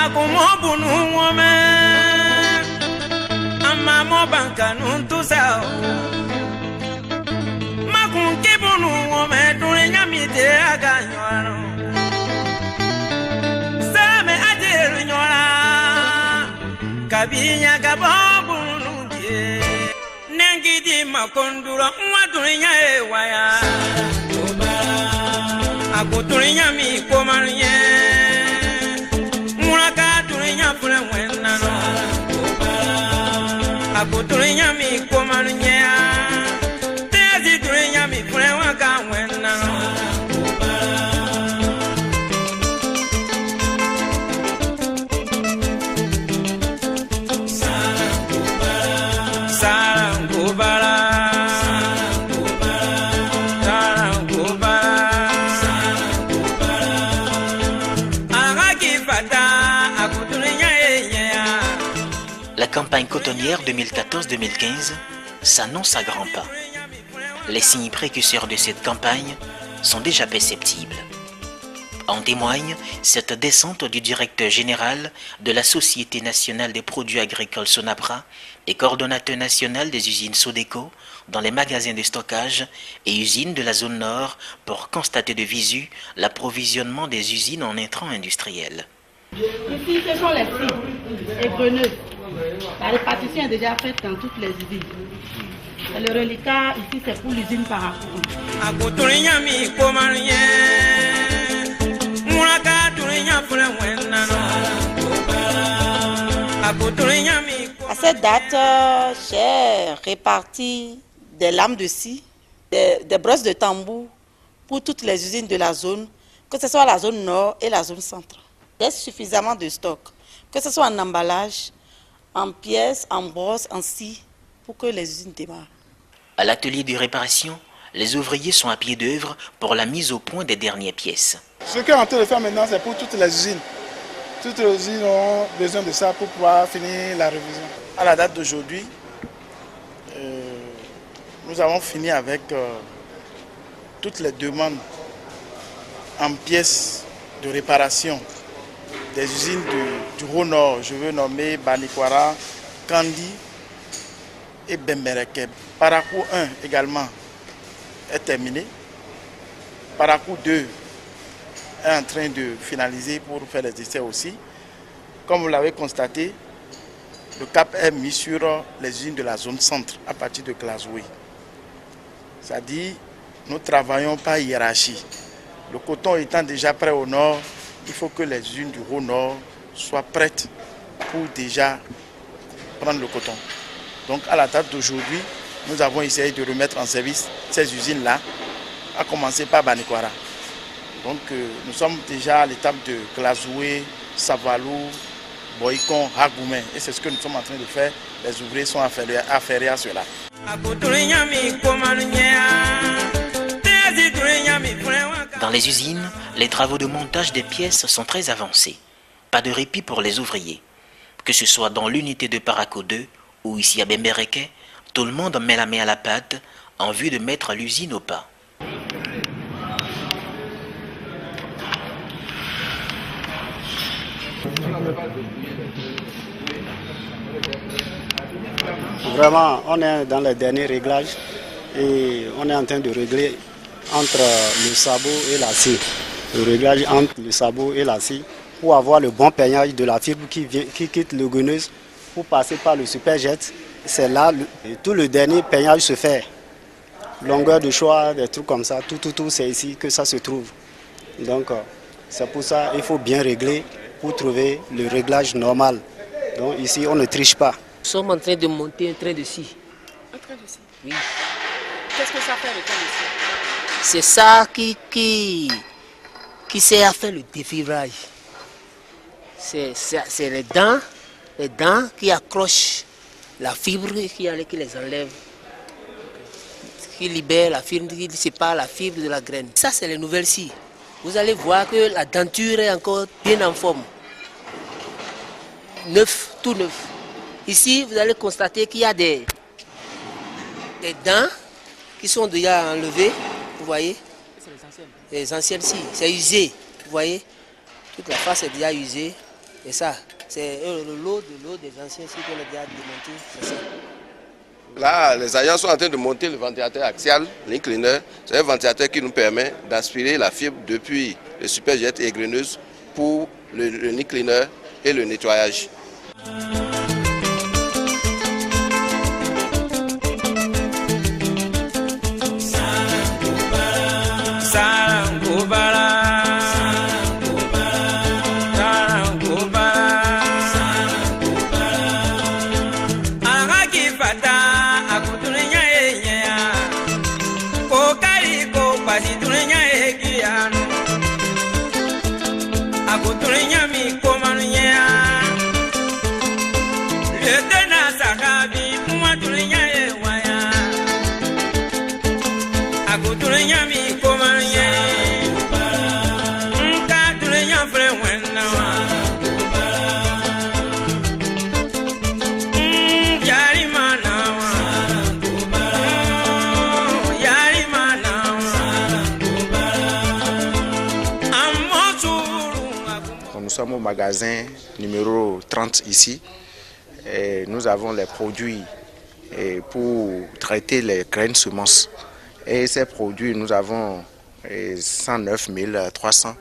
Agumo bunu wome Amamo banka nuntusa Makun kibunu wome Dure nyamite aganyoro Same ajiru nyora Kabinya gababunu die Nengidi makonduro Mwadure nyae waya Akuture nyami komarye Muraka dure nyapure wenano Akuture nyami komarye Tezi dure nyami pure waka wenano La campagne cotonnière 2014-2015 s'annonce à grands pas. Les signes précurseurs de cette campagne sont déjà perceptibles. En témoigne cette descente du directeur général de la Société nationale des produits agricoles Sonapra et coordonnateur national des usines Sodeco dans les magasins de stockage et usines de la zone nord pour constater de visu l'approvisionnement des usines en intrants industriels. Ici, ce sont les filles égreneuses. La répartition est déjà faite dans toutes les usines. Et le reliquat, ici, c'est pour l'usine Parakou. À cette date, j'ai réparti des lames de scie, des brosses de tambour pour toutes les usines de la zone, que ce soit la zone nord et la zone centre. Il y a suffisamment de stock, que ce soit en emballage, en pièces, en brosses, en scie, pour que les usines démarrent. À l'atelier de réparation, les ouvriers sont à pied d'œuvre pour la mise au point des dernières pièces. Ce qu'on est en train de faire maintenant, c'est pour toutes les usines. Toutes les usines ont besoin de ça pour pouvoir finir la révision. À la date d'aujourd'hui, nous avons fini avec toutes les demandes en pièces de réparation des usines du Haut-Nord. Je veux nommer Banikwara, Kandi et Bembereke. Parakou 1 également est terminé. Parakou 2 est en train de finaliser pour faire les essais aussi. Comme vous l'avez constaté, le cap est mis sur les usines de la zone centre à partir de Glazoué. C'est-à-dire, nous travaillons par hiérarchie. Le coton étant déjà prêt au nord, il faut que les usines du Haut-Nord soient prêtes pour déjà prendre le coton. Donc à la date d'aujourd'hui, nous avons essayé de remettre en service ces usines-là, à commencer par Banikwara. Donc nous sommes déjà à l'étape de Glazoué, Savalou, Boïkon, Hagoumé. Et c'est ce que nous sommes en train de faire. Les ouvriers sont affairés à cela. Dans les usines, les travaux de montage des pièces sont très avancés. Pas de répit pour les ouvriers. Que ce soit dans l'unité de Parakou 2 ou ici à Bembereke, tout le monde met la main à la pâte en vue de mettre l'usine au pas. Vraiment, on est dans les derniers réglages et on est en train de régler entre le sabot et la scie. Le réglage entre le sabot et la scie pour avoir le bon peignage de la fibre qui quitte le gueneuse pour passer par le superjet. C'est là tout le dernier peignage se fait. Longueur de choix, des trucs comme ça, tout, c'est ici que ça se trouve. Donc c'est pour ça qu'il faut bien régler pour trouver le réglage normal. Donc ici on ne triche pas. Nous sommes en train de monter un train de scie. Un train de scie? Oui. Qu'est-ce que ça fait le train de scie? C'est ça qui sert à faire le défibrage. C'est les dents qui accrochent la fibre qui les enlève, qui libère la fibre, qui sépare la fibre de la graine. Ça, c'est les nouvelles scies. Vous allez voir que la denture est encore bien en forme. Neuf, tout neuf. Ici, vous allez constater qu'il y a des dents qui sont déjà enlevées, vous voyez. Les anciennes scies, c'est usé, vous voyez. Toute la face est déjà usée. Et ça, c'est le lot des anciens sites qu'on a déjà démonté, c'est ça. Là, les agents sont en train de monter le ventilateur axial, l'incliner. C'est un ventilateur qui nous permet d'aspirer la fibre depuis le superjet et graineuse pour le incliner et le nettoyage. Nous sommes au magasin numéro 30 ici. Et nous avons les produits pour traiter les graines semences. Et ces produits, nous avons 109 300,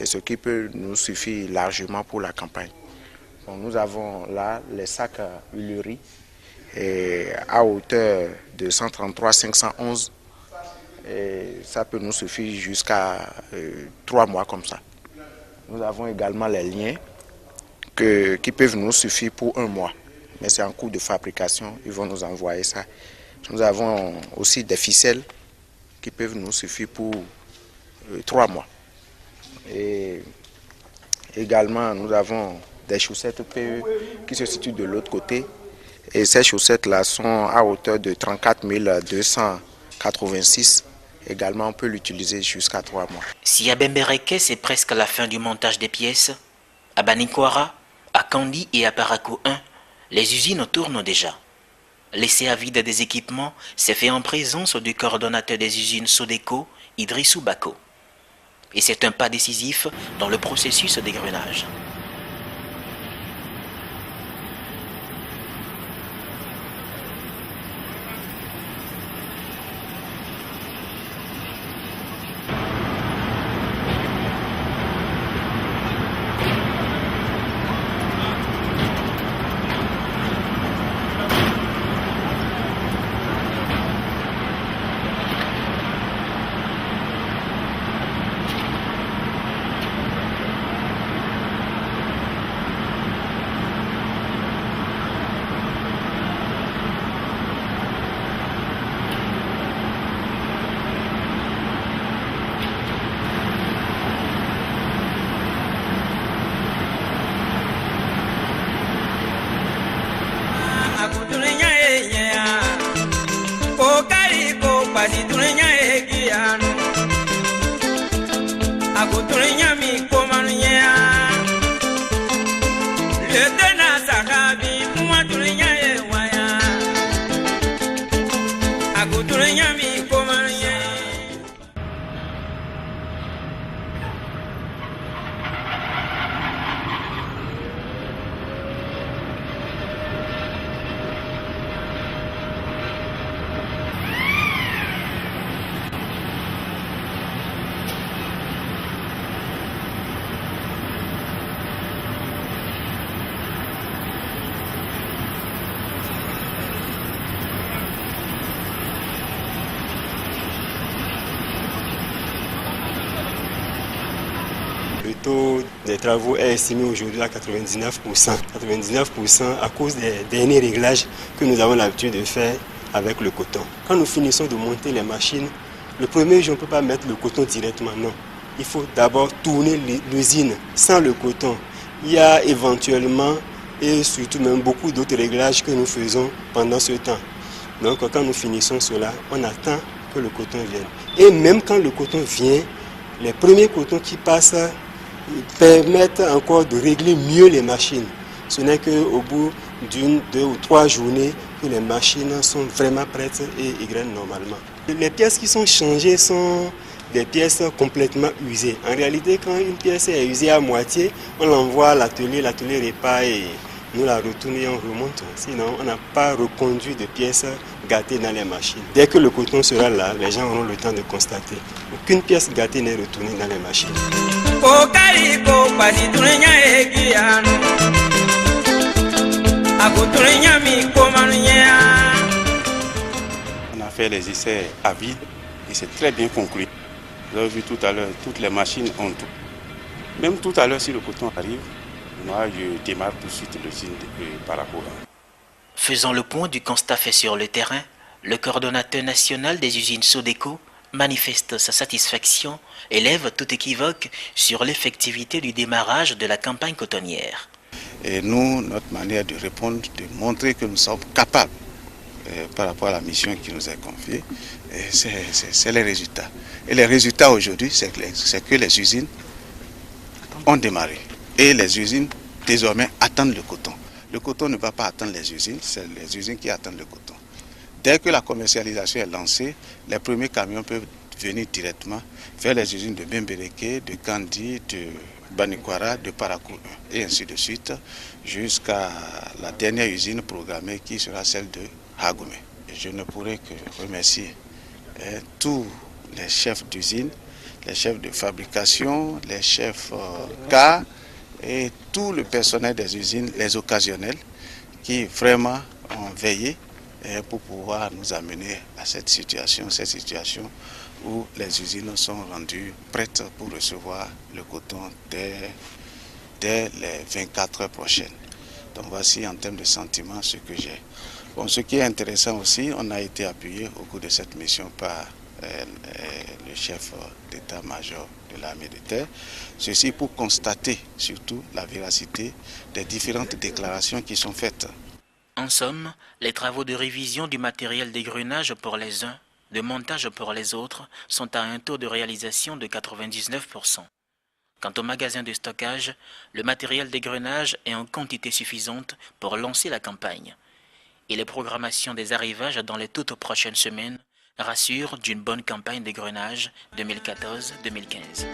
ce qui peut nous suffire largement pour la campagne. Bon, nous avons là les sacs huileries à hauteur de 133 511. Et ça peut nous suffire jusqu'à 3 mois comme ça. Nous avons également les liens qui peuvent nous suffire pour 1 mois. Mais c'est en cours de fabrication, ils vont nous envoyer ça. Nous avons aussi des ficelles qui peuvent nous suffire pour 3 mois. Et également, nous avons des chaussettes PE qui se situent de l'autre côté. Et ces chaussettes-là sont à hauteur de 34 286. Également, on peut l'utiliser jusqu'à 3 mois. Si à Bembereke, c'est presque la fin du montage des pièces, à Banikwara, à Kandi et à Parakou 1, les usines tournent déjà. L'essai à vide des équipements s'est fait en présence du coordonnateur des usines Sodeco, Idrissou Bako. Et c'est un pas décisif dans le processus d'égrenage. Le taux des travaux est estimé aujourd'hui à 99%. 99% à cause des derniers réglages que nous avons l'habitude de faire avec le coton. Quand nous finissons de monter les machines, le premier jour, on ne peut pas mettre le coton directement, non. Il faut d'abord tourner l'usine sans le coton. Il y a éventuellement et surtout même beaucoup d'autres réglages que nous faisons pendant ce temps. Donc quand nous finissons cela, on attend que le coton vienne. Et même quand le coton vient, les premiers cotons qui passent permettent encore de régler mieux les machines. Ce n'est qu'au bout d'1, 2 ou 3 journées que les machines sont vraiment prêtes et égrènent normalement. Les pièces qui sont changées sont des pièces complètement usées. En réalité, quand une pièce est usée à moitié, on l'envoie à l'atelier répare et nous la retournons et on remonte. Sinon, on n'a pas reconduit de pièces gâtées dans les machines. Dès que le coton sera là, les gens auront le temps de constater. Aucune pièce gâtée n'est retournée dans les machines. On a fait les essais à vide et c'est très bien conclu. Vous avez vu tout à l'heure, toutes les machines ont tout. Même tout à l'heure, si le coton arrive, moi je démarre tout de suite l'usine par rapport à... Faisant le point du constat fait sur le terrain, le coordonnateur national des usines Sodeco manifeste sa satisfaction et lève tout équivoque sur l'effectivité du démarrage de la campagne cotonnière. Et nous, notre manière de répondre, de montrer que nous sommes capables par rapport à la mission qui nous est confiée, c'est les résultats. Et les résultats aujourd'hui, c'est que les usines ont démarré. Et les usines, désormais, attendent le coton. Le coton ne va pas attendre les usines, c'est les usines qui attendent le coton. Dès que la commercialisation est lancée, les premiers camions peuvent venir directement vers les usines de Bembereke, de Kandi, de Banikwara, de Parakou 1 et ainsi de suite, jusqu'à la dernière usine programmée qui sera celle de Hagome. Je ne pourrais que remercier tous les chefs d'usine, les chefs de fabrication, les chefs cas et tout le personnel des usines, les occasionnels, qui vraiment ont veillé pour pouvoir nous amener à cette situation où les usines sont rendues prêtes pour recevoir le coton dès les 24 heures prochaines. Donc voici en termes de sentiments ce que j'ai. Bon, ce qui est intéressant aussi, on a été appuyé au cours de cette mission par le chef d'état-major de l'armée de terre. Ceci pour constater surtout la véracité des différentes déclarations qui sont faites. En somme, les travaux de révision du matériel d'égrenage pour les uns, de montage pour les autres, sont à un taux de réalisation de 99%. Quant au magasin de stockage, le matériel d'égrenage est en quantité suffisante pour lancer la campagne. Et les programmations des arrivages dans les toutes prochaines semaines rassurent d'une bonne campagne d'égrenage 2014-2015.